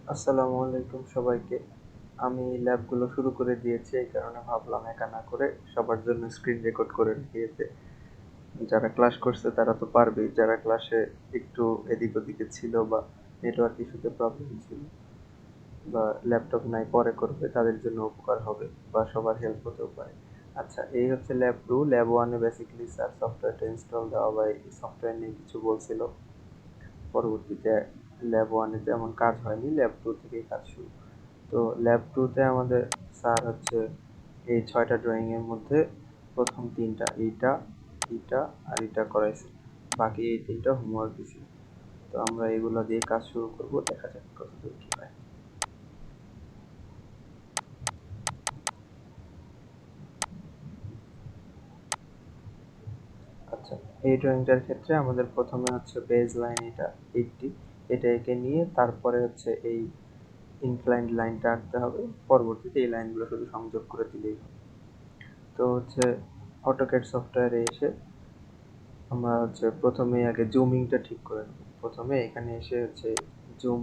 আসসালামু আলাইকুম সবাইকে। আমি ল্যাবগুলো শুরু করে দিয়েছি, এই কারণে ভাবলাম একা না করে সবার জন্য স্ক্রিন রেকর্ড করে রেখেছে। যারা ক্লাস করছে তারা তো পারবেই, যারা ক্লাসে একটু এদিক ওদিকে ছিল বা নেটওয়ার্ক ইস্যুতে প্রবলেম ছিল বা ল্যাপটপ নাই পরে করবে, তাদের জন্য উপকার হবে বা সবার হেল্প হতেও পারে। আচ্ছা, এই হচ্ছে ল্যাব টু। ল্যাব ওয়ানে বেসিক্যালি স্যার সফটওয়্যারটা ইনস্টল দেওয়া বা এই সফটওয়্যার নিয়ে কিছু বলছিল। পরবর্তীতে ল্যাব ওয়ানে তেমন কাজ হয়নি, ল্যাব টু থেকেই কাজ শুরু। তো ল্যাব টুতে আমাদের স্যার হচ্ছে এই ৬টা ড্রয়িং এর মধ্যে প্রথম ৩টা, এইটা, এইটা আর এটা করাইছে। বাকি এই ৩টা হোমওয়ার্ক দিছি। তো আমরা এগুলো দিয়ে কাজ শুরু করব, দেখা যাক কতদূর কি হয়। আচ্ছা, এই ড্রয়িংটার ক্ষেত্রে আমাদের প্রথমে হচ্ছে বেজ লাইন, এটা 80, এটা এঁকে নিয়ে তারপরে হচ্ছে এই ইনক্লাইন্ড লাইনটা আঁকতে হবে। পরবর্তীতে এই লাইনগুলো শুধু সংযোগ করে দিলেই হবে। তো হচ্ছে অটোক্যাড সফটওয়্যারে এসে আমরা হচ্ছে প্রথমে আগে জুমিংটা ঠিক করে নেব। প্রথমে এখানে এসে হচ্ছে জুম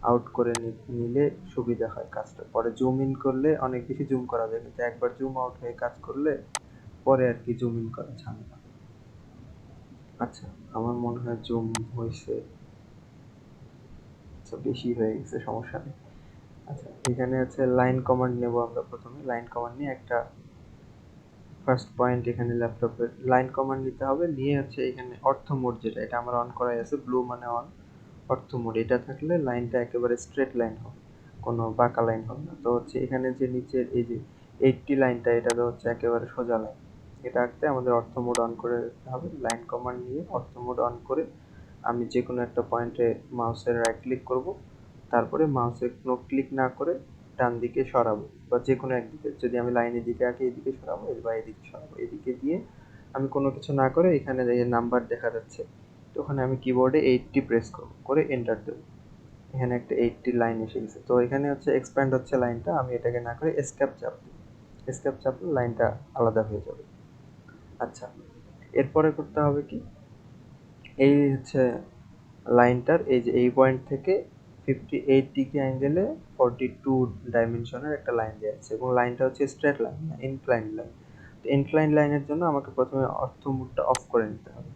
আউট করে নিলে সুবিধা হয় কাজটা। পরে জুম ইন করলে অনেক বেশি জুম করা যায়, কিন্তু একবার জুম আউট হয়ে কাজ করলে পরে আর কি জুম ইন করা ঝামেলা। আচ্ছা, আমার মনে হয় জুম হয়েছে। আচ্ছা, বেশি হয়ে গেছে, সমস্যা নেই। আচ্ছা, এখানে হচ্ছে লাইন কমান্ড নেব আমরা। প্রথমে লাইন কমান্ড নিয়ে একটা ফার্স্ট পয়েন্ট এখানে ল্যাপটপের লাইন কমান্ড নিতে হবে। নিয়ে হচ্ছে এখানে অর্থ মোড, যেটা এটা আমার অন করাই আছে, ব্লু মানে অন। অর্থ মোড এটা থাকলে লাইনটা একেবারে স্ট্রেট লাইন হবে, কোনো বাঁকা লাইন হবে না। তো হচ্ছে এখানে যে নিচের এই যে 80 লাইনটা, এটা তো হচ্ছে একেবারে সোজা লাইন। এটা আঁকতে আমাদের অর্থ মোড অন করে দিতে হবে। লাইন কমান্ড নিয়ে অর্থ মোড অন করে আমি যে কোনো একটা পয়েন্টে মাউসের রাইট ক্লিক করব, তারপরে মাউসে কোনো ক্লিক না করে ডান দিকে সরাবো বা যে কোনো একদিকে। যদি আমি লাইনের দিকে আঁকি এদিকে সরাবো, বা এদিকে সরাবো, এদিকে দিয়ে আমি কোনো কিছু না করে এখানে যে নাম্বার দেখা যাচ্ছে, তো ওখানে আমি কিবোর্ডে 80 প্রেস করব, করে এন্টার দেবো। এখানে একটা 80 লাইন এসে গেছে। তো এখানে হচ্ছে এক্সপ্যান্ড হচ্ছে লাইনটা, আমি এটাকে না করে এসকেপ চাপ দিই। এসকেপ চাপলে লাইনটা আলাদা হয়ে যাবে। আচ্ছা, এরপরে করতে হবে কি, এই হচ্ছে লাইনটার এই যে এই পয়েন্ট থেকে 58 ডিগ্রি অ্যাঙ্গেলে 42 ডাইমেনশনের একটা লাইন দেওয়া আছে, এবং লাইনটা হচ্ছে স্ট্রেট লাইন না ইনক্লাইন লাইন। তো ইনক্লাইন লাইনের জন্য আমাকে প্রথমে অর্থ মোডটা অফ করে নিতে হবে।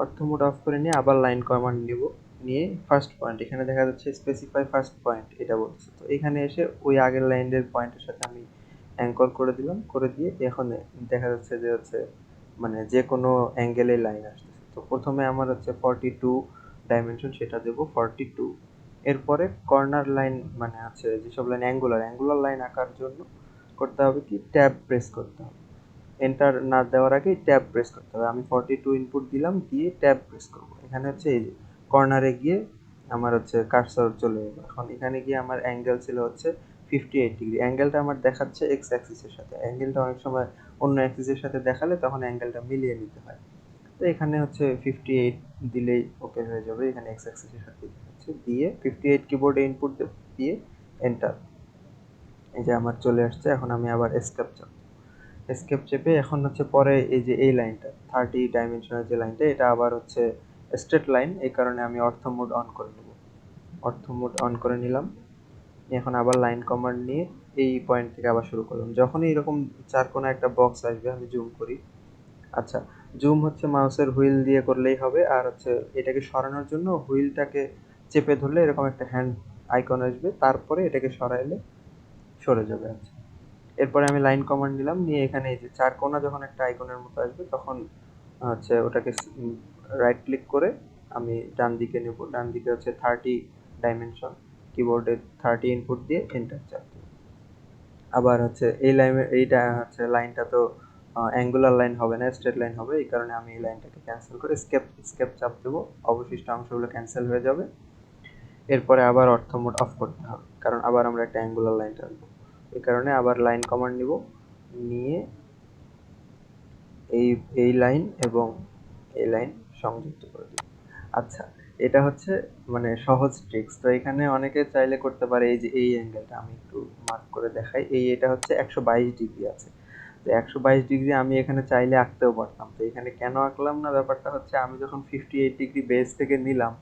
অর্থ মোড অফ করে নিয়ে আবার লাইন কমান্ড নিব। নিয়ে ফার্স্ট পয়েন্ট, এখানে দেখা যাচ্ছে স্পেসিফাই ফার্স্ট পয়েন্ট, এটা বলছে। তো এখানে এসে ওই আগের লাইনের পয়েন্টের সাথে আমি অ্যাঙ্কর করে দিলাম। করে দিয়ে এখন দেখা যাচ্ছে যে হচ্ছে মানে যে কোনো অ্যাঙ্গেলে লাইন আসতেছে। তো প্রথমে আমার হচ্ছে 42 ডাইমেনশন, সেটা দেবো 42। এরপরে কর্নার লাইন মানে হচ্ছে যেসব লাইন অ্যাঙ্গুলার অ্যাঙ্গুলার লাইন আঁকার জন্য করতে হবে কি, ট্যাব প্রেস করতে হবে। এন্টার না দেওয়ার আগেই ট্যাব প্রেস করতে হবে। আমি 42 ইনপুট দিলাম, দিয়ে ট্যাব প্রেস করব। এখানে হচ্ছে এই যে কর্নারে গিয়ে আমার হচ্ছে কার্সর চলে যাবে। এখন এখানে গিয়ে আমার অ্যাঙ্গেল ছিল হচ্ছে 58 ডিগ্রি। অ্যাঙ্গেলটা আমার দেখাচ্ছে এক্স অ্যাক্সিসের সাথে। অ্যাঙ্গেলটা অনেক সময় অন্য অ্যাক্সিসের সাথে দেখালে তখন অ্যাঙ্গেলটা মিলিয়ে নিতে হয়। তো এখানে হচ্ছে 58 দিলেই ওকে হয়ে যাবে। এখানে এক্স অ্যাক্সিসের সাথে দেখাচ্ছে, দিয়ে 58 কিবোর্ডে ইনপুট দিয়ে এন্টার। এই যে আমার চলে আসছে। এখন আমি আবার এসকেপ চাপ। এসকেপ চেপে এখন হচ্ছে পরে এই যে এই লাইনটা 30 ডাইমেনশনের যে লাইনটা, এটা আবার হচ্ছে স্ট্রেট লাইন, এই কারণে আমি অর্থ মোড অন করে নেব। অর্থ মোড অন করে নিলাম। এখন আবার লাইন কমান্ড নিয়ে এই পয়েন্ট থেকে আবার শুরু করলাম। যখনই এরকম চার কোণা একটা বক্স আসবে আমি জুম করি। আচ্ছা, জুম হচ্ছে মাউসের হুইল দিয়ে করলেই হবে। আর হচ্ছে এটাকে সরানোর জন্য হুইলটাকে চেপে ধরলে এরকম একটা হ্যান্ড আইকন আসবে, তারপরে এটাকে সরাইলে সরে যাবে। আচ্ছা, এরপরে আমি লাইন কমান্ড নিলাম। নিয়ে এখানে এই যে চার কোণা যখন একটা আইকনের মতো আসবে, তখন হচ্ছে ওটাকে রাইট ক্লিক করে আমি ডান দিকে নেব। ডান দিকে হচ্ছে 30 ডাইমেনশন, কিবোর্ডে 30 ইনপুট দিয়ে এন্টার চাপ দেব। আবার হচ্ছে এই লাইনের এইটা হচ্ছে লাইনটা তো অ্যাঙ্গুলার লাইন হবে না, স্ট্রেট লাইন হবে। এই কারণে আমি এই লাইনটাকে ক্যান্সেল করে স্কেপ চাপ দেবো। অবশিষ্ট অংশগুলো ক্যান্সেল হয়ে যাবে। এরপরে আবার অর্থ মোড অফ করতে হবে, কারণ আবার আমরা একটা অ্যাঙ্গুলার লাইন টানবো। এই কারণে আবার লাইন কমান্ড নিব। নিয়ে এই এই লাইন এবং এই লাইন সংযুক্ত করে দিব। আচ্ছা, এটা হচ্ছে মানে সহজ ট্রিক্স। তো এখানে অনেকে চাইলে করতে পারে এই যে এই অ্যাঙ্গেলটা আমি একটু মার্ক করে দেখাই। এটা হচ্ছে 122 ডিগ্রি আছে। তো 122 ডিগ্রি আমি এখানে চাইলে আঁকতেও পারতাম। তো এখানে কেন আঁকলাম না, ব্যাপারটা হচ্ছে আমি যখন 58 ডিগ্রি বেস থেকে নিলাম,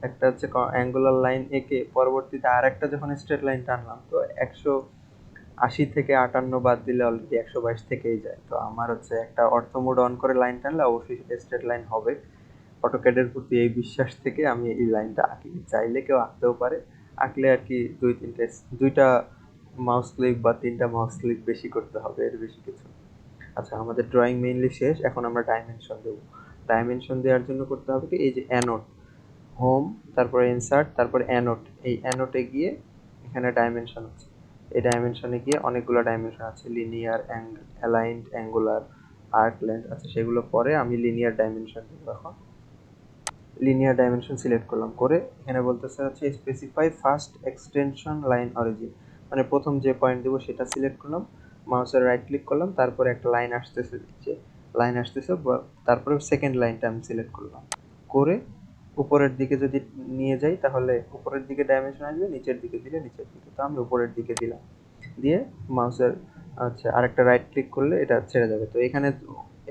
একটা হচ্ছে অ্যাঙ্গুলার লাইন এঁকে পরবর্তীতে আরেকটা যখন স্ট্রেট লাইন টানলাম, তো 180 থেকে 58 বাদ দিলে অলরেডি 122 থেকেই যায়। তো আমার হচ্ছে একটা অর্থ মোড অন করে লাইন টানলে অবশ্যই সেটা স্ট্রেট লাইন হবে। অটোক্যাডের প্রতি এই বিশ্বাস থেকে আমি এই লাইনটা আঁকি। চাইলে কেউ আঁকতেও পারে, আঁকলে আর কি দুইটা মাউস ক্লিক বা তিনটা মাউস ক্লিক বেশি করতে হবে, এর বেশি কিছু না। আচ্ছা, আমাদের ড্রয়িং মেইনলি শেষ, এখন আমরা ডাইমেনশন দেবো। ডাইমেনশন দেওয়ার জন্য করতে হবে কি, এই যে অ্যানোট, হোম, তারপরে ইনসার্ট, তারপরে অ্যানোট, এই অ্যানোটে গিয়ে এখানে ডাইমেনশন আছে, এই ডাইমেনশনে গিয়ে অনেকগুলো ডাইমেনশন আছে, linear, aligned, angular, arc length. আচ্ছা, সেগুলো পরে আমি লিনিয়ার ডাইমেনশন দেবো। এখন লিনিয়ার ডাইমেনশন সিলেক্ট করলাম, করে এখানে বলতেছে হচ্ছে specify first extension line origin, মানে প্রথম যে পয়েন্ট দেবো সেটা সিলেক্ট করলাম, মাউসের রাইট ক্লিক করলাম, তারপরে একটা লাইন আসতেছে, যে লাইন আসতেছে, তারপরে সেকেন্ড লাইনটা আমি সিলেক্ট করলাম, করে উপরের দিকে যদি নিয়ে যাই তাহলে উপরের দিকে ডাইমেনশন আসবে, নিচের দিকে দিলে নিচের দিকে। তো আমি উপরের দিকে দিলাম, দিয়ে মাউসের আচ্ছা আরেকটা রাইট ক্লিক করলে এটা ছেড়ে যাবে। তো এখানে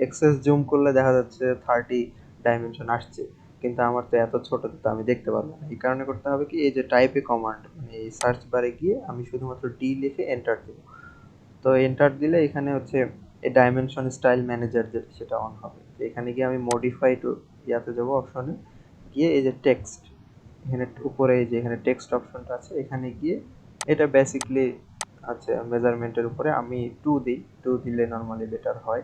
এক্সেস জুম করলে দেখা যাচ্ছে 30 ডাইমেনশন আসছে, কিন্তু আমার তো এত ছোট, তো আমি দেখতে পারবো না। এই কারণে করতে হবে কি, এই যে টাইপে কমান্ড, মানে এই সার্চ বারে গিয়ে আমি শুধুমাত্র ডি লিখে এন্টার দেবো। তো এন্টার দিলে এখানে হচ্ছে এই ডাইমেনশন স্টাইল ম্যানেজার যেটা, সেটা অন হবে। তো এখানে গিয়ে আমি মডিফাই টু ইয়াতে যাবো, অপশনে গিয়ে এই যে টেক্সট, এখানে উপরে এই যে এখানে টেক্সট অপশনটা আছে, এখানে গিয়ে এটা বেসিকলি আচ্ছা মেজারমেন্টের উপরে আমি 2 দিই, 2 দিলে নর্মালি বেটার হয়,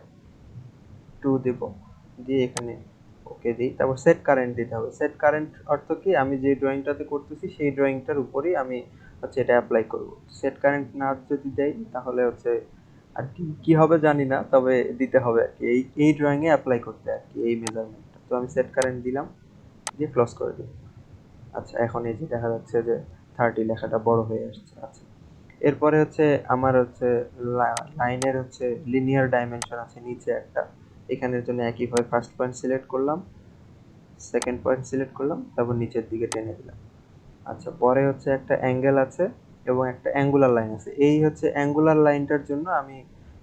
2 দেব, দিয়ে এখানে ওকে দিই। তারপর সেট কারেন্ট দিতে হবে। সেট কারেন্ট অর্থ কি, আমি যে ড্রয়িংটাতে করতেছি সেই ড্রয়িংটার উপরেই আমি হচ্ছে এটা অ্যাপ্লাই করব। সেট কারেন্ট না যদি দেই তাহলে হচ্ছে আর কি কি হবে জানি না, তবে দিতে হবে আর কি, এই ড্রয়িং এ অ্যাপ্লাই করতে আর কি এই মেজারমেন্টটা। তো আমি সেট কারেন্ট দিলাম, দিয়ে ক্লোজ করে দিই। আচ্ছা, এখন এই যে দেখা যাচ্ছে যে 30 লেখাটা বড় হয়ে আসছে। আচ্ছা, এরপরে হচ্ছে আমার হচ্ছে লাইনের হচ্ছে লিনিয়ার ডাইমেনশন আছে নিচে একটা, এখানের জন্য একইভাবে ফার্স্ট পয়েন্ট সিলেক্ট করলাম, সেকেন্ড পয়েন্ট সিলেক্ট করলাম, তারপর নিচের দিকে টেনে দিলাম। আচ্ছা, পরে হচ্ছে একটা অ্যাঙ্গেল আছে এবং একটা অ্যাঙ্গুলার লাইন আছে। এই হচ্ছে অ্যাঙ্গুলার লাইনটার জন্য আমি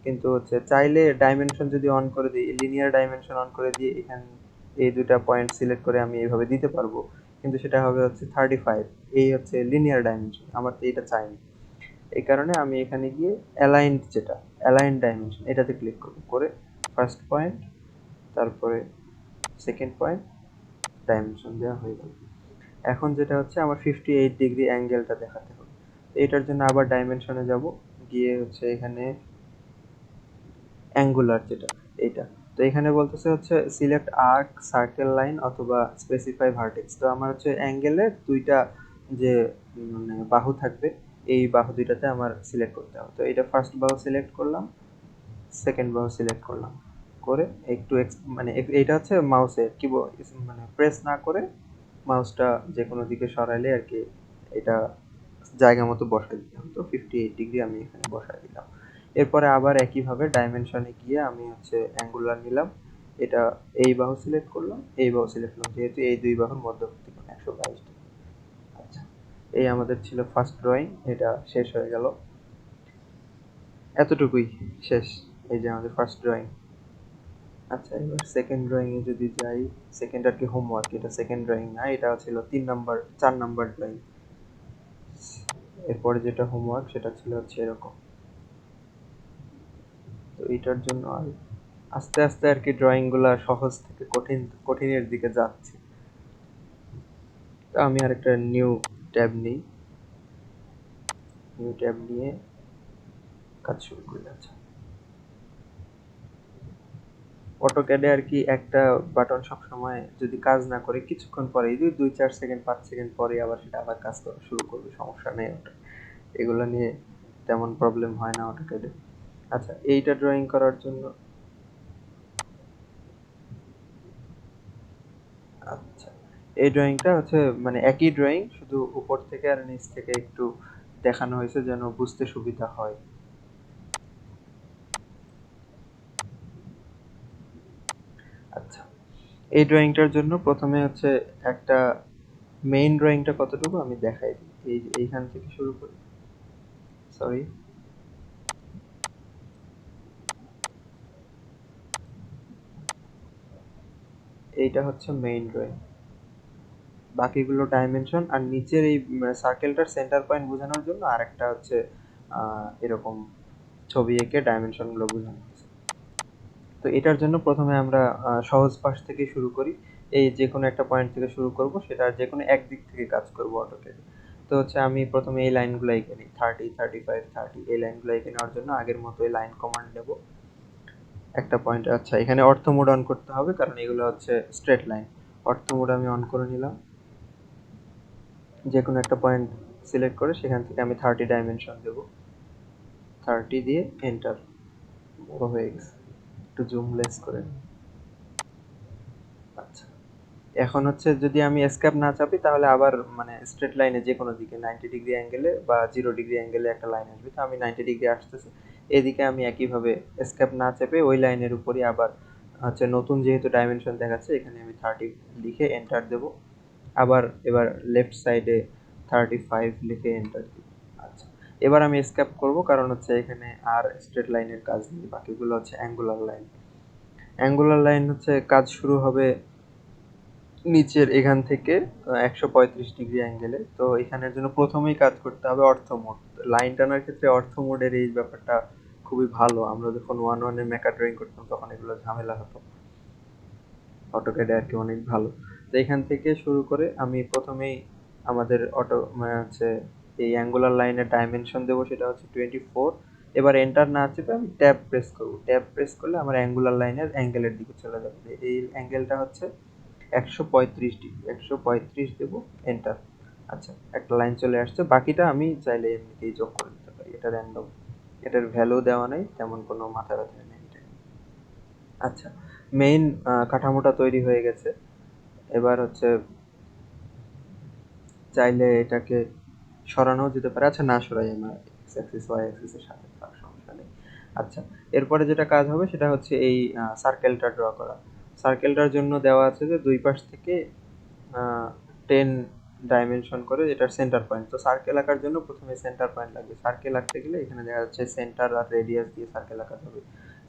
কিন্তু হচ্ছে চাইলে ডাইমেনশন যদি অন করে দিই, লিনিয়ার ডাইমেনশন অন করে দিয়ে এখানে এই দুটা পয়েন্ট সিলেক্ট করে আমি এইভাবে দিতে পারবো, কিন্তু সেটা হবে হচ্ছে 35, এই হচ্ছে লিনিয়ার ডাইমেনশন, আমার তো এটা চাইনি। এই কারণে আমি এখানে গিয়ে অ্যালাইন্ড, যেটা অ্যালাইন্ড ডাইমেনশন, এটাতে ক্লিক করব, করে ফার্স্ট পয়েন্ট, তারপরে সেকেন্ড পয়েন্ট, ডাইমেনশন দেওয়া হয়ে গেল। এখন যেটা হচ্ছে আমার 58 ডিগ্রি অ্যাঙ্গেলটা দেখাতে হবে। এটার জন্য আবার ডাইমেনশনে যাব, গিয়ে হচ্ছে এখানে অ্যাঙ্গুলার যেটা, এটা। তো এখানে বলতেছে হচ্ছে সিলেক্ট আর্ক, সার্কেল লাইন অথবা স্পেসিফাই ভার্টেক্স। তো আমার হচ্ছে অ্যাঙ্গেলের দুইটা যে মানে বাহু থাকবে, এই বাহু দুইটাতে আমার সিলেক্ট করতে হবে। তো এটা ফার্স্ট বাহু সিলেক্ট করলাম, সেকেন্ড বাহু সিলেক্ট করলাম, করে একটু মানে এটা হচ্ছে মাউসের কি মানে প্রেস না করে মাউসটা যে কোনো দিকে সরাইলে আর কি এটা জায়গা মতো বসাই দিলাম। তো 58 ডিগ্রি আমি এখানে বসাই দিলাম। এরপরে আবার একইভাবে ডাইমেনশনে গিয়ে আমি হচ্ছে অ্যাঙ্গুলার নিলাম, এটা এই বাহু সিলেক্ট করলাম, এই বাহু সিলেক্ট করলাম, যেহেতু এই দুই বাহুর মধ্যবর্তী কোণ 122 ডিগ্রি। আচ্ছা, এই আমাদের ছিল ফার্স্ট ড্রয়িং, এটা শেষ হয়ে গেল, এতটুকুই শেষ, এই যে আমাদের ফার্স্ট ড্রয়িং। আচ্ছা, এবার সেকেন্ড ড্রয়িং এ যদি যাই, সেকেন্ড আর কি হোমওয়ার্ক, এটা সেকেন্ড ড্রয়িং না, এটা ছিল 4 নাম্বার ড্রয়িং। এরপরে যেটা হোমওয়ার্ক সেটা ছিল হচ্ছে এরকম। তো এটার জন্য আর আস্তে আস্তে আর কি ড্রয়িং গুলা সহজ থেকে কঠিনের দিকে যাচ্ছে। তো আমি আর একটা নিউ ট্যাব নিই, নিউ ট্যাব নিয়ে কাজ শুরু করি। আচ্ছা, অটোক্যাডে আর কি একটা বাটন সব সময় যদি কাজ না করে কিছুক্ষণ পরে, 2-4 সেকেন্ড 5 সেকেন্ড পরে আবার সেটা আবার কাজ করা শুরু করবে, সমস্যা নেই ওটা, এগুলো নিয়ে তেমন প্রবলেম হয় না অটোক্যাডে। আচ্ছা, এইটা ড্রয়িং করার জন্য আচ্ছা, এই ড্রয়িংটা হচ্ছে মানে একই ড্রয়িং, শুধু উপর থেকে আর নিচ থেকে একটু দেখানো হয়েছে যেন বুঝতে সুবিধা হয়। আচ্ছা, এই ড্রয়িংটার জন্য প্রথমে হচ্ছে একটা মেইন ড্রয়িংটা কতটুকু আমি দেখাই দিই, এইখান থেকে শুরু করি। সরি, এইটা হচ্ছে মেইন ড্রয়িং। বাকিগুলো ডাইমেনশন, আর নিচের এই সার্কেলটার সেন্টার পয়েন্ট বোঝানোর জন্য আরেকটা হচ্ছে এরকম ছবি এঁকে ডাইমেনশনগুলো বোঝানো হয়েছে। তো এটার জন্য প্রথমে আমরা সহজ পাশ থেকে শুরু করি। এই যে কোনো একটা পয়েন্ট থেকে শুরু করব, সেটা যে কোনো একদিক থেকে কাজ করব অটোক্যাডে। তো হচ্ছে আমি প্রথমে এই লাইনগুলো এঁকে নিই, 30, 35, 30, এই লাইনগুলো এঁকে নেওয়ার জন্য আগের মতো এই লাইন কমান্ড নেব একটা পয়েন্ট। আচ্ছা, এখানে অর্থ মোড অন করতে হবে কারণ এগুলো হচ্ছে স্ট্রেট লাইন। অর্থ মোড আমি অন করে নিলাম। যে কোনো একটা পয়েন্ট সিলেক্ট করে সেখান থেকে আমি 30 ডাইমেনশন দেব, 30 দিয়ে এন্টার। বড় হয়ে গেছে, একটু জুমলেস করে নিই। আচ্ছা, এখন হচ্ছে যদি আমি এসকেপ না চাপি তাহলে আবার মানে স্ট্রেট লাইনে যে কোনো দিকে 90 ডিগ্রি অ্যাঙ্গেলে বা 0 ডিগ্রি অ্যাঙ্গেলে একটা লাইন আসবে। তো আমি 90 ডিগ্রি আসতেছে, এদিকে আমি একইভাবে এসকেপ না চেপে ওই লাইনের উপরই আবার হচ্ছে নতুন যেহেতু ডাইমেনশন দেখাচ্ছে এখানে আমি 30 লিখে এন্টার দেব। আবার এবার লেফট সাইডে 35 লিখে এন্টার দিব। আচ্ছা, এবার আমি এসকেপ করব কারণ হচ্ছে এখানে আর স্ট্রেট লাইনের কাজ নেই, বাকিগুলো হচ্ছে অ্যাঙ্গুলার লাইন। অ্যাঙ্গুলার লাইন হচ্ছে কাজ শুরু হবে নিচের এখান থেকে 135 ডিগ্রি অ্যাঙ্গেলে। তো এখানের জন্য প্রথমেই কাজ করতে হবে অর্থ মোড। লাইন টানার ক্ষেত্রে অর্থ মোডের এই ব্যাপারটা খুবই ভালো। আমরা যখন 1-1 এ মেকা ড্রয়িং করতাম তখন এগুলো ঝামেলা হতো, অটোক্যাডে আর কি অনেক ভালো। তো এখান থেকে শুরু করে আমি প্রথমেই আমাদের মানে হচ্ছে এই অ্যাঙ্গুলার লাইনের ডাইমেনশন দেবো, সেটা হচ্ছে 24। এবার এন্টার না চেপে আমি ট্যাব প্রেস করব। ট্যাব প্রেস করলে আমার অ্যাঙ্গুলার লাইনের অ্যাঙ্গেলের দিকে চলে যাবে। এই অ্যাঙ্গেলটা হচ্ছে 135 ডিগ্রি, 135 দেবো, এন্টার। আচ্ছা, একটা লাইন চলে আসছে। বাকিটা আমি চাইলে এমনিতেই যোগ করে দিতে পারি, এটা র্যান্ডম, এটার ভ্যালু দেওয়া নাই, তেমন কোনো মাথা ব্যথা নেই এটা। আচ্ছা, মেইন কাঠামোটা তৈরি হয়ে গেছে। এবার হচ্ছে চাইলে এটাকে সরানো যেতে পারে। আচ্ছা, না সরাই, আমার এক্স অ্যাক্সিস ওয়াই অ্যাক্সিসের সাথে থাক, সমস্যা নেই। আচ্ছা, এরপরে যেটা কাজ হবে সেটা হচ্ছে এই সার্কেলটা ড্র করা। সার্কেলটার জন্য দেওয়া আছে যে দুই পাশ থেকে 10 ডাইমেনশন করে এটার সেন্টার পয়েন্ট। তো সার্কেল আঁকার জন্য প্রথমে সেন্টার পয়েন্ট লাগবে। সার্কেল আঁকতে গেলে এখানে দেখা যাচ্ছে সেন্টার আর রেডিয়াস দিয়ে সার্কেল আঁকা যাবে,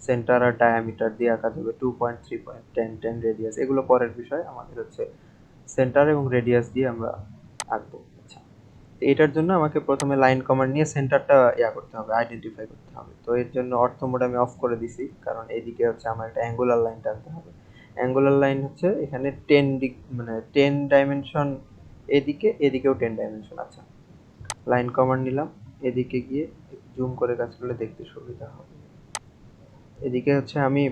সেন্টার আর ডায়ামিটার দিয়ে আঁকা যাবে, 2 পয়েন্ট, 3 পয়েন্ট, 10, 10 রেডিয়াস, এগুলো পরের বিষয়। আমাদের হচ্ছে সেন্টার এবং রেডিয়াস দিয়ে আমরা আঁকবো। আচ্ছা, এটার জন্য আমাকে প্রথমে লাইন কমান্ড নিয়ে সেন্টারটা করতে হবে, আইডেন্টিফাই করতে হবে। তো এর জন্য অর্থ মোড আমি অফ করে দিছি কারণ এদিকে হচ্ছে আমার একটা অ্যাঙ্গুলার লাইন টানতে হবে। অ্যাঙ্গুলার লাইন হচ্ছে এখানে 10 মানে 10 ডাইমেনশন এদিকে, এদিকেও 10 ডাইমেনশন। আচ্ছা, লাইন কমান্ড নিলাম, এদিকে গিয়ে জুম করে কাজ করলে দেখতে সুবিধা হবে। এদিকে হচ্ছে আমি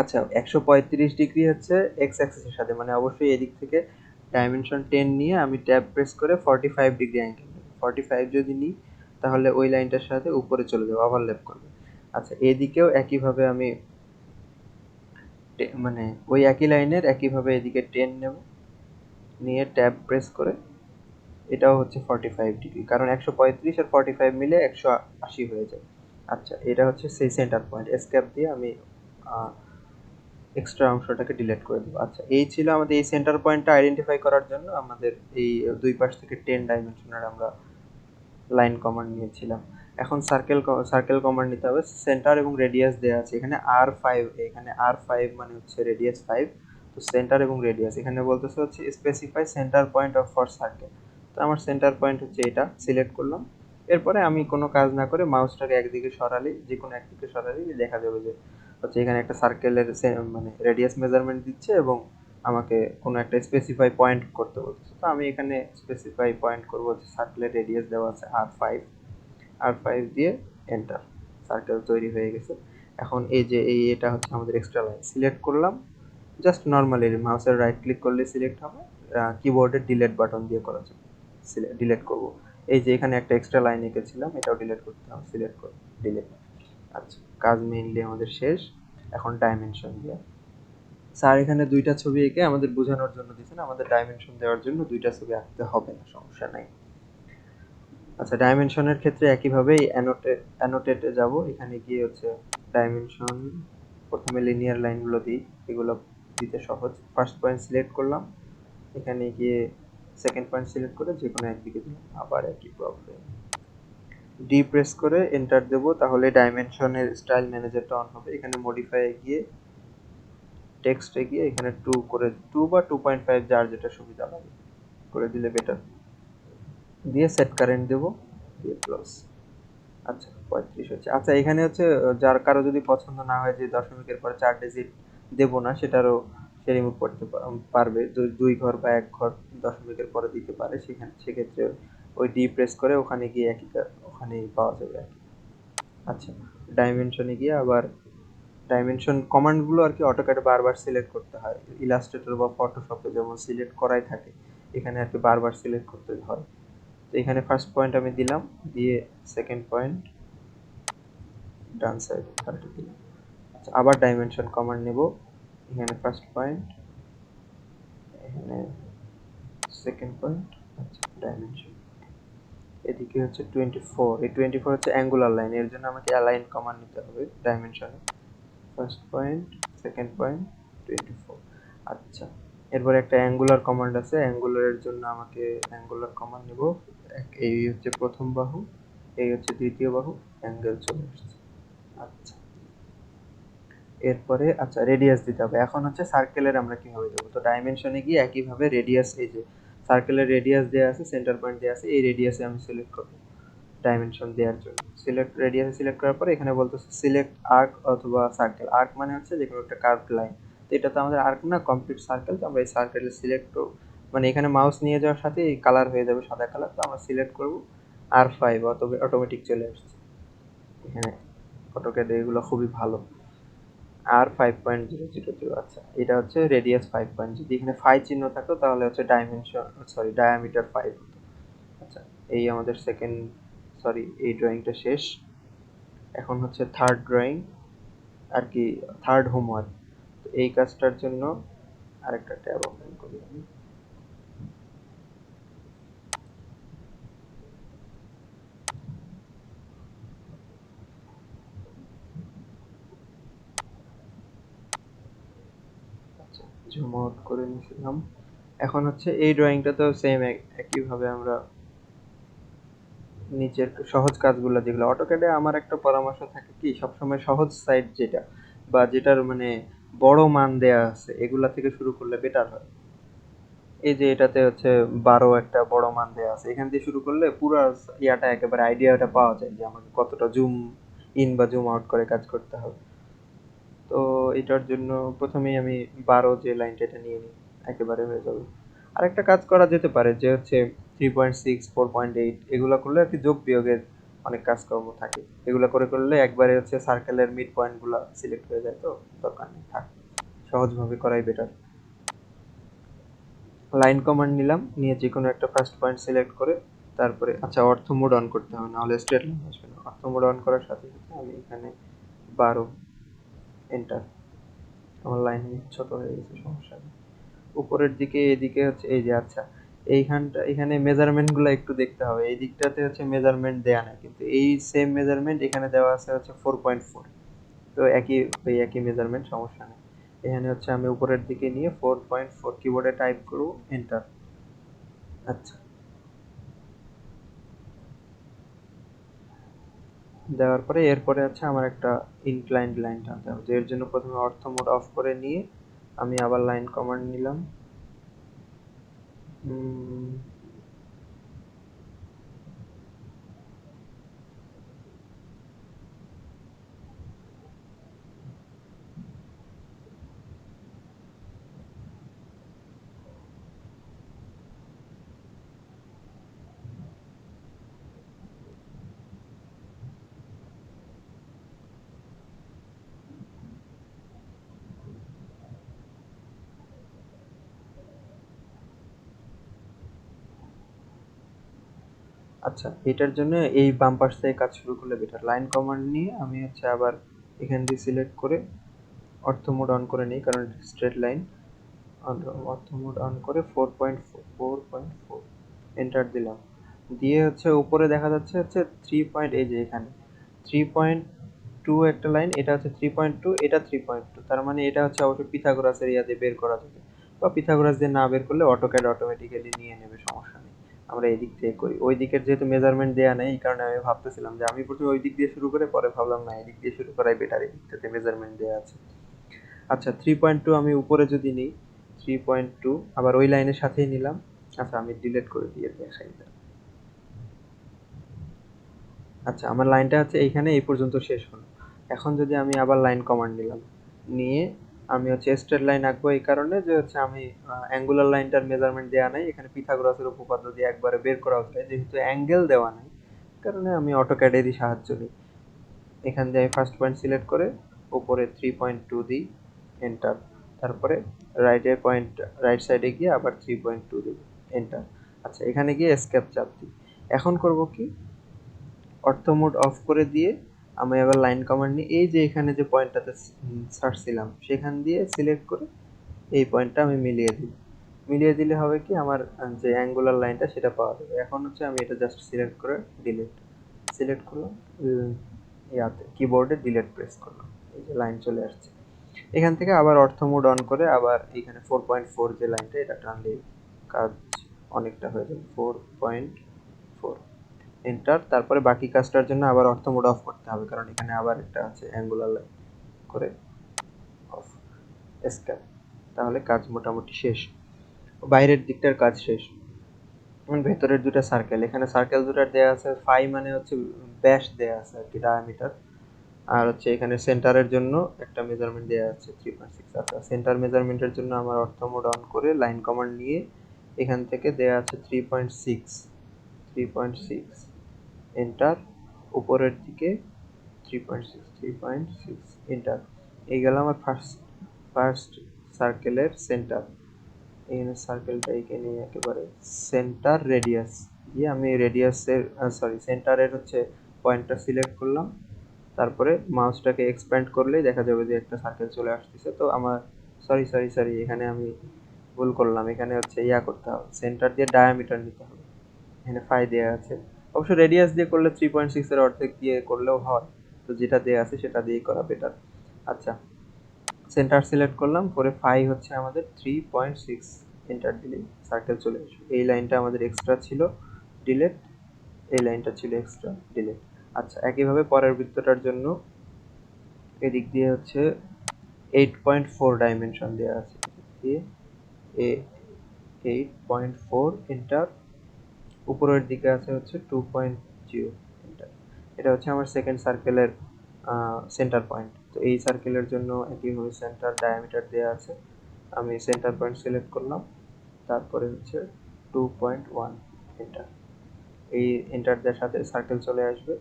আচ্ছা, 135 ডিগ্রি হচ্ছে এক্স অ্যাক্সিসের সাথে, মানে অবশ্যই এদিক থেকে ডাইমেনশন 10 নিয়ে আমি ট্যাব প্রেস করে 45 ডিগ্রি অ্যাঙ্গেল, 45 যদি নিই তাহলে ওই লাইনটার সাথে উপরে চলে যাবে, ওভারল্যাপ করবে। আচ্ছা, এদিকেও একইভাবে আমি মানে ওই একই লাইনের একইভাবে এদিকে 10 নেব, নিয়ে ট্যাব প্রেস করে এটাও হচ্ছে 45 ডিগ্রি, কারণ 135 আর 45 মিলে 180 হয়ে যায়। আচ্ছা, এটা হচ্ছে সেই সেন্টার পয়েন্ট। এসকেপ দিয়ে আমি এক্সট্রা অংশটাকে ডিলিট করে দেবো। আচ্ছা, এই ছিল আমাদের এই সেন্টার পয়েন্টটা আইডেন্টিফাই করার জন্য আমাদের এই দুই পাশ থেকে 10 ডাইমেনশনের আমরা লাইন কমান্ড নিয়েছিলাম। এখন সার্কেল কমান্ড নিতে হবে। সেন্টার এবং রেডিয়াস দেওয়া আছে এখানে R5, এখানে R5 মানে হচ্ছে রেডিয়াস 5। তো সেন্টার এবং রেডিয়াস এখানে বলতেছে হচ্ছে specify centre point of for circle. তো আমার সেন্টার পয়েন্ট হচ্ছে এটা, সিলেক্ট করলাম। এরপরে আমি কোনো কাজ না করে মাউসটাকে একদিকে সরালেই, যে কোনো একদিকে সরালেই দেখা যাবে যে হচ্ছে এখানে একটা সার্কেলের মানে রেডিয়াস মেজারমেন্ট দিচ্ছে এবং আমাকে কোনো একটা স্পেসিফাই পয়েন্ট করতে বলতেছে। তো আমি এখানে স্পেসিফাই পয়েন্ট করবো হচ্ছে সার্কেলের রেডিয়াস দেওয়া আছে R5, R5 দিয়ে এন্টার। সার্কেল তৈরি হয়ে গেছে। এখন এই যে এটা হচ্ছে আমাদের এক্সট্রা লাইন, সিলেক্ট করলাম। জাস্ট নর্মালি মাউসের রাইট ক্লিক করলে সিলেক্ট হবে, কিবোর্ডের ডিলিট বাটন দিয়ে করা যাবে। ডিলিট করব। এই যে এখানে একটা এক্সট্রা লাইন এঁকেছিলাম, এটাও ডিলিট করতে হবে, সিলেক্ট করে ডিলিট। আচ্ছা, কাজ মেইনলি আমাদের শেষ। এখন ডাইমেনশন দিয়ে, স্যার এখানে দুইটা ছবি এঁকে আমাদের বোঝানোর জন্য দিয়েছেন, আমাদের ডাইমেনশন দেওয়ার জন্য দুইটা ছবি আঁকতে হবে না, সমস্যা নাই। আচ্ছা, ডাইমেনশনের ক্ষেত্রে একইভাবেই অ্যানোটেটে যাব। এখানে গিয়ে হচ্ছে ডাইমেনশন, প্রথমে লিনিয়ার লাইনগুলো দিই, এগুলো দিতে সহজ। ফার্স্ট পয়েন্ট সিলেক্ট করলাম, এখানে গিয়ে সেকেন্ড পয়েন্ট সিলেক্ট করে যে কোনো একদিকে দিলাম, আবার একই প্রবলেম। ডি প্রেস করে এন্টার দেব, তাহলে ডাইমেনশনের স্টাইল ম্যানেজারটা অন হবে। এখানে মডিফাই গিয়ে টেক্সটে গিয়ে এখানে 2 করে 2 বা 2.5 যার যেটা সুবিধা লাগে করে দিলে বেটার। দিয়ে সেট কারেন্ট দেবো, দিয়ে ক্লোজ। আচ্ছা 35 হচ্ছে। আচ্ছা এখানে হচ্ছে যার কারো যদি পছন্দ না হয় যে দশমিকের পরে 4 ডিজিট দেব না, সেটারও সে রিমুভ করতে পারবে। 2 ঘর বা 1 ঘর দশমিকের পরে দিতে পারে, সেক্ষেত্রে ওই ডি প্রেস করে ওখানে গিয়ে ওখানেই পাওয়া যাবে আর কি। আচ্ছা ডাইমেনশনে গিয়ে আবার ডাইমেনশন কমান্ডগুলো আর কি অটোক্যাডে বারবার সিলেক্ট করতে হয়। ইলাস্ট্রেটর বা ফটোশপে যেমন সিলেক্ট করাই থাকে, এখানে আর কি বারবার সিলেক্ট করতে হয়। তো এখানে ফার্স্ট পয়েন্ট আমি দিলাম, দিয়ে সেকেন্ড পয়েন্ট ডান সাইডে 30 দিলাম। আচ্ছা আবার ডাইমেনশন কমান্ড নেব, এখানে ফার্স্ট পয়েন্ট, এখানে সেকেন্ড পয়েন্ট, আচ্ছা ডাইমেনশন এদিকে হচ্ছে 24। এই 24 হচ্ছে অ্যাঙ্গুলার লাইন, এর জন্য আমাকে অ্যালাইন কমান্ড নিতে হবে ডাইমেনশনে। First point, second point, 24। আচ্ছা এরপরে একটা অ্যাঙ্গুলার কমান্ড আছে, অ্যাঙ্গুলারের জন্য আমাকে অ্যাঙ্গুলার কমান্ড নেব। এই হচ্ছে প্রথম বাহু, এই হচ্ছে দ্বিতীয় বাহু, অ্যাঙ্গেল চলে আসছে। আচ্ছা এরপরে আচ্ছা রেডিয়াস দিতে হবে। এখন হচ্ছে সার্কেলের আমরা কিভাবে দেবো, তো ডাইমেনশনে গিয়ে একইভাবে রেডিয়াস, এই যে সার্কেলের রেডিয়াস দেওয়া আছে, সেন্টার পয়েন্ট দেওয়া আছে, এই রেডিয়াসে আমি সিলেক্ট করবো ডাইমেনশন দেওয়ার জন্য। সিলেক্ট রেডিয়াস সিলেক্ট করার পরে এখানে বলতেছে সিলেক্ট আর্ক অথবা সার্কেল। আর্ক মানে হচ্ছে যে কোনো একটা কার্ভড লাইন, তো এটা তো আমাদের আর্ক না, কমপ্লিট সার্কেল। তো আমরা এই সার্কেলে সিলেক্ট করব, মানে এখানে মাউস নিয়ে যাওয়ার সাথে এই কালার হয়ে যাবে সাদা কালার। তো আমরা সিলেক্ট করব R5, অথবা অটোমেটিক চলে আসছে এখানে। অটোক্যাড এগুলো খুবই ভালো। R5.000। আচ্ছা এটা হচ্ছে রেডিয়াস 5 যদি এখানে 5 চিহ্ন থাকতো তাহলে হচ্ছে ডাইমেনশন সরি ডায়ামিটার 5 হতো। আচ্ছা এই আমাদের সেকেন্ড সরি এই ড্রয়িংটা শেষ। এখন হচ্ছে থার্ড ড্রয়িং আর কি, থার্ড হোমওয়ার্ক। তো এই কাজটার জন্য আরেকটা ট্যাব ওপেন করি আমি। আচ্ছা জুম আউট করে নিয়েছিলাম। এখন হচ্ছে এই ড্রয়িংটা তো সেম একইভাবে আমরা নিচের সহজ কাজগুলো, যেগুলো অটোক্যাডে আমার একটা পরামর্শ থাকে কি, সবসময় সহজ সাইড যেটা বা যেটার মানে বড় মান দেয়া আছে এগুলা থেকে শুরু করলে বেটার হয়। এই যে এটাতে হচ্ছে 12 একটা বড় মান দেয়া আছে, এখান দিয়ে শুরু করলে পুরো ইয়াটা একেবারে আইডিয়াটা পাওয়া যায় যে আমাকে কতটা জুম ইন বা জুম আউট করে কাজ করতে হবে। তো এটার জন্য প্রথমেই আমি 12 যে লাইনটা এটা নিয়ে নিই, একেবারে হয়ে যাবে। আরেকটা কাজ করা যেতে পারে যে হচ্ছে 3.6, 4.8 এগুলো করলে আর কি যোগ বিয়োগের অনেক কাজকর্ম থাকে, এগুলো করে করলে একবারে হচ্ছে সার্কেলের মিড পয়েন্ট গুলা সিলেক্ট হয়ে যায়। তো দরকার নেই, থাক, সহজভাবে করাই বেটার। লাইন কমান্ড নিলাম, নিয়ে যে কোনো একটা ফার্স্ট পয়েন্ট সিলেক্ট করে তারপরে আচ্ছা অর্থ মোড অন করতে হবে, নাহলে স্ট্রেট লাইন আসবে না। অর্থ মোড অন করার সাথে সাথে আমি এখানে 12 এন্টার। আমার লাইন ছোট হয়ে গেছে, সমস্যা নেই। উপরের দিকে এদিকে হচ্ছে এই যে আচ্ছা এইখানটা, এখানে মেজারমেন্ট গুলো একটু দেখতে হবে। এই দিকটাতে হচ্ছে মেজারমেন্ট দেয়া নাই, কিন্তু এই সেম মেজারমেন্ট এখানে দেওয়া আছে হচ্ছে 4.4। তো একই মেজারমেন্ট, সমস্যা নেই। এখানে হচ্ছে আমি উপরের দিকে নিয়ে 4.4 কিবোর্ডে টাইপ করব, এন্টার। আচ্ছা দেওয়ার পরে এরপরে আছে আমার একটা ইনক্লাইন্ড লাইন টানতে হবে। এর জন্য প্রথমে অর্থ মোড অফ করে নিয়ে আমি আবার লাইন কমান্ড নিলাম। আচ্ছা এটার জন্য এই বাম পাশ থেকে কাজ শুরু করলে বেটার। লাইন কমান্ড নিয়ে আমি হচ্ছে আবার এখান দিয়ে সিলেক্ট করে অর্থ মোড অন করে নিই, কারণ স্ট্রেট লাইন। অর্থ মোড অন করে 4.4 এন্টার দিলাম। দিয়ে হচ্ছে উপরে দেখা যাচ্ছে হচ্ছে 3 এই যে এখানে 3.2 একটা লাইন, এটা হচ্ছে 3.2, এটা 3.2। তার মানে এটা হচ্ছে অবশ্যই পিথাগোরাসের ইয়া দিয়ে বের করা যাবে, বা পিথাগোরাস দিয়ে না বের করলে অটোক্যাড অটোমেটিক্যালি নিয়ে নেবে, সমস্যা নেই। আমরা এদিক থেকে করি, ওই দিকের যেহেতু মেজারমেন্ট দেয়া নেই, এই কারণে আমি ভাবতেছিলাম যে আমি প্রথমে ওই দিক দিয়ে শুরু করে পরে ভাবলাম না, এদিক দিয়ে শুরু করাই বেটার, এই দিকটাতে মেজারমেন্ট দেয়া আছে। আচ্ছা 3.2 আমি উপরে যদি নিই 3.2 আবার ওই লাইনের সাথেই নিলাম। আচ্ছা আমি ডিলিট করে দিয়ে দেখাই। আচ্ছা আমার লাইনটা হচ্ছে এইখানে এই পর্যন্ত শেষ হলো। এখন যদি আমি আবার লাইন কমান্ড নিলাম, নিয়ে আমি হচ্ছে স্ট্রেট লাইন আঁকবো এই কারণে যে হচ্ছে আমি অ্যাঙ্গুলার লাইনটার মেজারমেন্ট দেওয়া নাই, এখানে পিথাগোরাসের উপপাদ্য দিয়ে একবারে বের করা হচ্ছে, যেহেতু অ্যাঙ্গেল দেওয়া নাই কারণে আমি অটোক্যাডেরই সাহায্য নিই। এখান দিয়ে আমি ফার্স্ট পয়েন্ট সিলেক্ট করে উপরে 3.2 দিই, এন্টার। তারপরে রাইটের পয়েন্ট, রাইট সাইডে গিয়ে আবার 3.2 দিই, এন্টার। আচ্ছা এখানে গিয়ে এসকেপ চাপ দিই। এখন করব কি, অর্থ মোড অফ করে দিয়ে আমি আবার লাইন কমান্ড নিয়ে এই যে এখানে যে পয়েন্টটাতে ছাড়ছিলাম সেখান দিয়ে সিলেক্ট করে এই পয়েন্টটা আমি মিলিয়ে দিই। মিলিয়ে দিলে হবে কি, আমার যে অ্যাঙ্গুলার লাইনটা সেটা পাওয়া যাবে। এখন হচ্ছে আমি এটা জাস্ট সিলেক্ট করে ডিলিট, সিলেক্ট করলাম, ইয়াতে কিবোর্ডে ডিলিট প্রেস করলাম, এই যে লাইন চলে আসছে। এখান থেকে আবার অর্থ মোড অন করে আবার এখানে 4.4 যে লাইনটা এটা টানলে কাজ অনেকটা হয়ে যাবে। 4.4 এন্টার। তারপরে বাকি কাজটার জন্য আবার অর্থ মোড অফ করতে হবে, কারণ এখানে আবার একটা আছে অ্যাঙ্গুলার লাইন, করে অফ, এসকেপ। তাহলে কাজ মোটামুটি শেষ, বাইরের দিকটার কাজ শেষ। এবং ভেতরের দুটো সার্কেল, এখানে সার্কেল দুটার দেয়া আছে ফাই মানে হচ্ছে ব্যাস দেয়া আছে আর কি, ডায়ামিটার। আর হচ্ছে এখানে সেন্টারের জন্য একটা মেজারমেন্ট দেয়া আছে 3.6। আচ্ছা সেন্টার মেজারমেন্টের জন্য আমার অর্থ মোড অন করে লাইন কমান্ড নিয়ে এখান থেকে দেয়া আছে 3.6, 3.6 এন্টার। উপরের দিকে 3.6 এন্টার। এই গেল আমার ফার্স্ট সার্কেলের সেন্টার। এখানে সার্কেলটা এখানে একেবারে সেন্টার রেডিয়াস দিয়ে আমি রেডিয়াসের সরি সেন্টারের হচ্ছে পয়েন্টটা সিলেক্ট করলাম। তারপরে মাউসটাকে এক্সপ্যান্ড করলেই দেখা যাবে যে একটা সার্কেল চলে আসতেছে। তো আমার সরি এখানে আমি ভুল করলাম, এখানে হচ্ছে ইয়া করতে হবে, সেন্টার দিয়ে ডায়ামিটার নিতে হবে। এখানে ফাই দেয়া আছে, অবশ্য রেডিয়াস দিয়ে করলে 3.6 এর অর্ধেক দিয়ে করলেও হয়, তো যেটা দেয়া আছে সেটা দিয়েই করা বেটার। আচ্ছা সেন্টার সিলেক্ট করলাম, পরে ফাই হচ্ছে আমাদের 3.6, এন্টার দিলেই সার্কেল চলে আসবে। এই লাইনটা আমাদের এক্সট্রা ছিল, ডিলেট। এই লাইনটা ছিল এক্সট্রা, ডিলেট। আচ্ছা একইভাবে পরের বৃত্তটার জন্য এদিক দিয়ে হচ্ছে 8.4 ডাইমেনশন দেওয়া আছে, দিয়ে 8.4 এন্টার। উপরের দিকে আছে হচ্ছে 2.0 এন্টার। এটা হচ্ছে আমার সেকেন্ড সার্কেলের সেন্টার পয়েন্ট। তো এই সার্কেলের জন্য একইভাবে সেন্টার ডায়ামিটার দেওয়া আছে, আমি সেন্টার পয়েন্ট সিলেক্ট করলাম। তারপরে হচ্ছে 2.1 এন্টার। এই এন্টার দেওয়ার সাথে সার্কেল চলে আসবে।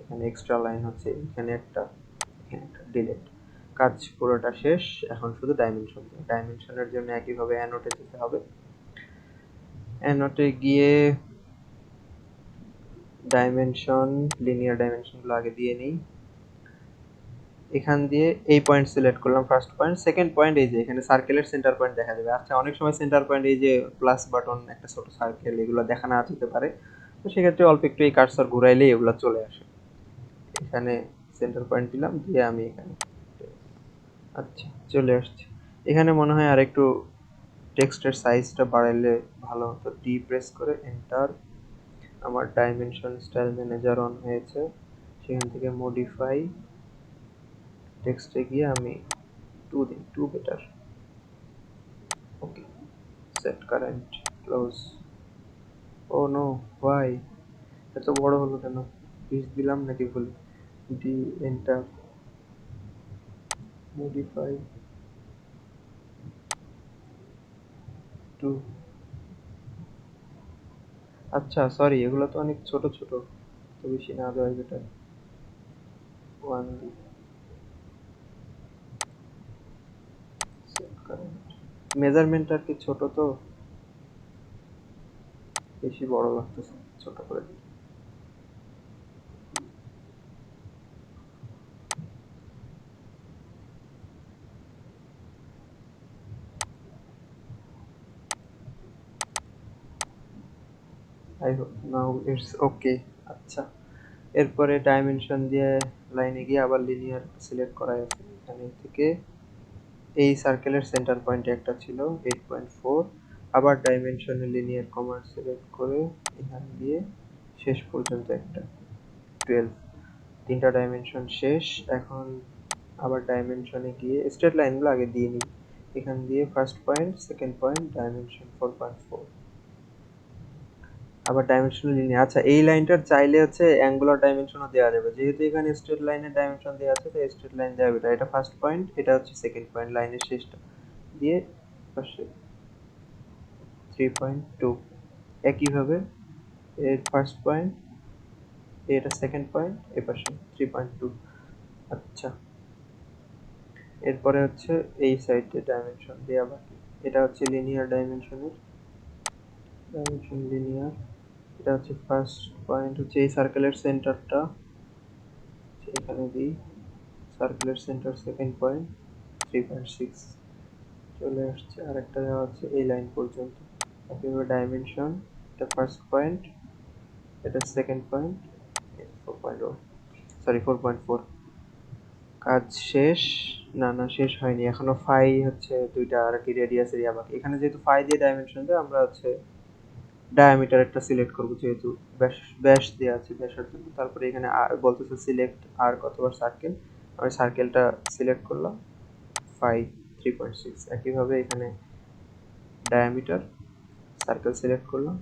এখানে এক্সট্রা লাইন হচ্ছে এখানে একটা, এখানে একটা, ডিলিট। কাজ পুরোটা শেষ। এখন শুধু ডাইমেনশন, ডাইমেনশনের জন্য একইভাবে অ্যানোটে যেতে হবে। অ্যানোটে গিয়ে ডাইমেনশন, লিনিয়ার ডাইমেনশনগুলো আগে দিয়ে নিই। এখান দিয়ে এই পয়েন্ট সিলেক্ট করলাম, ফার্স্ট পয়েন্ট। সেকেন্ড পয়েন্ট এই যে এখানে সার্কেলের সেন্টার পয়েন্ট দেখা যাবে। আচ্ছা অনেক সময় সেন্টার পয়েন্ট এই যে প্লাস বাটন, একটা ছোট সার্কেল, এগুলো দেখা না যেতে পারে, তো সেক্ষেত্রে অল্প একটু এই কার্সর ঘুরাইলেই এগুলো চলে আসে। এখানে সেন্টার পয়েন্ট দিলাম, দিয়ে আমি এখানে, আচ্ছা চলে আসছে। এখানে মনে হয় আর একটু টেক্সটের সাইজটা বাড়াইলে ভালো হতো। ডি প্রেস করে এন্টার। আমার ডাইমেনশন স্টাইল ম্যানেজার অন হয়েছে, সেখান থেকে মডিফাই টেক্সটে গিয়ে আমি 2 দিই, 2 better. Okay, set current, close. Oh no, why এত বড় হলো কেন? 20 দিলাম নাকি ভুল? D, enter, modify 2। আচ্ছা সরি, এগুলো তো অনেক ছোট ছোট, তো বেশি না দেওয়াই বেটার। 1 দিই, সেট কারেন্ট। মেজারমেন্ট আর কি ছোট, তো বেশি বড় লাগতেছে, ছোট করে দিই। I hope now it's okay. আচ্ছা এরপরে ডাইমেনশন দিয়ে লাইনে গিয়ে আবার লিনিয়ার সিলেক্ট করা আছে। এখানে থেকে এই সার্কেলের সেন্টার পয়েন্টে একটা ছিল 8.4, আবার ডাইমেনশনে লিনিয়ার কমান্ড সিলেক্ট করে এখান দিয়ে শেষ পর্যন্ত একটা 12। তিনটা ডাইমেনশন শেষ। এখন আবার ডাইমেনশনে গিয়ে স্ট্রেট লাইনগুলো আগে দিয়ে নিই। এখান দিয়ে first point, second point, dimension 4.4। আবার ডাইমেনশনাল লিনিয়ার। আচ্ছা, এই লাইনটার চাইলে হচ্ছে অ্যাঙ্গুলার ডাইমেনশনও দেওয়া যাবে। যেহেতু এখানে স্ট্রেট লাইনের ডাইমেনশন দেওয়া আছে, তাই স্ট্রেট লাইন দেওয়া হবে। এটা ফার্স্ট পয়েন্ট, এটা হচ্ছে সেকেন্ড পয়েন্ট, লাইনের শেষটা দিয়ে পাশে 3.2। একইভাবে এর ফার্স্ট পয়েন্ট, এটা সেকেন্ড পয়েন্ট, এ পাশে 3.2। আচ্ছা, এরপরে হচ্ছে এই সাইডে ডাইমেনশন দেওয়া বাকি। এটা হচ্ছে লিনিয়ার ডাইমেনশনের ডাইমেনশন লিনিয়ার। এটা হচ্ছে ফার্স্ট পয়েন্ট, হচ্ছে এই সার্কেলের সেন্টারটা এখানে দিই। সার্কেলের সেন্টার সেকেন্ড পয়েন্ট 3.6 চলে আসছে। আর একটা দেওয়া আছে এই লাইন পর্যন্ত। একইভাবে ডাইমেনশন, এটা ফার্স্ট পয়েন্ট, এটা সেকেন্ড পয়েন্ট, 4.0 সরি 4.4। কাজ শেষ? না না, শেষ হয়নি এখনো। ফাই হচ্ছে দুইটা আর কি রেডিয়াস এরিয়া বাকি। এখানে যেহেতু ফাই দিয়ে ডাইমেনশন দেয়, আমরা হচ্ছে ডায়ামিটার একটা সিলেক্ট করব, যেহেতু ব্যাস ব্যাস দেওয়া আছে ব্যাসের জন্য। তারপরে এখানে আর বলতেছে সিলেক্ট আর কতবার সার্কেল, আমি সার্কেলটা সিলেক্ট করলাম, ফাই 3.6। একইভাবে এখানে ডায়ামিটার, সার্কেল সিলেক্ট করলাম,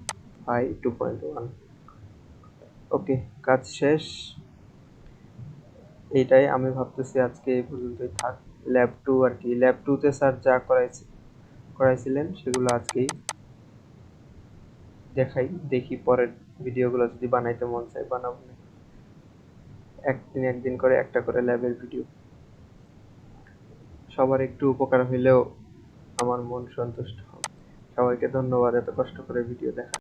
ফাই 2.1। ওকে, কাজ শেষ। এইটাই আমি ভাবতেছি আজকে এই পর্যন্তই থাক। ল্যাব 2 আর কি, ল্যাব 2 তে স্যার যা করাইছিলেন সেগুলো আজকেই দেখাই। দেখি পরের ভিডিওগুলো যদি বানাইতে মন চায় বানাবো না। একদিন করে একটা করে ল্যাবের ভিডিও। সবার একটু উপকার হইলেও আমার মন সন্তুষ্ট হবে। সবাইকে ধন্যবাদ এত কষ্ট করে ভিডিও দেখা।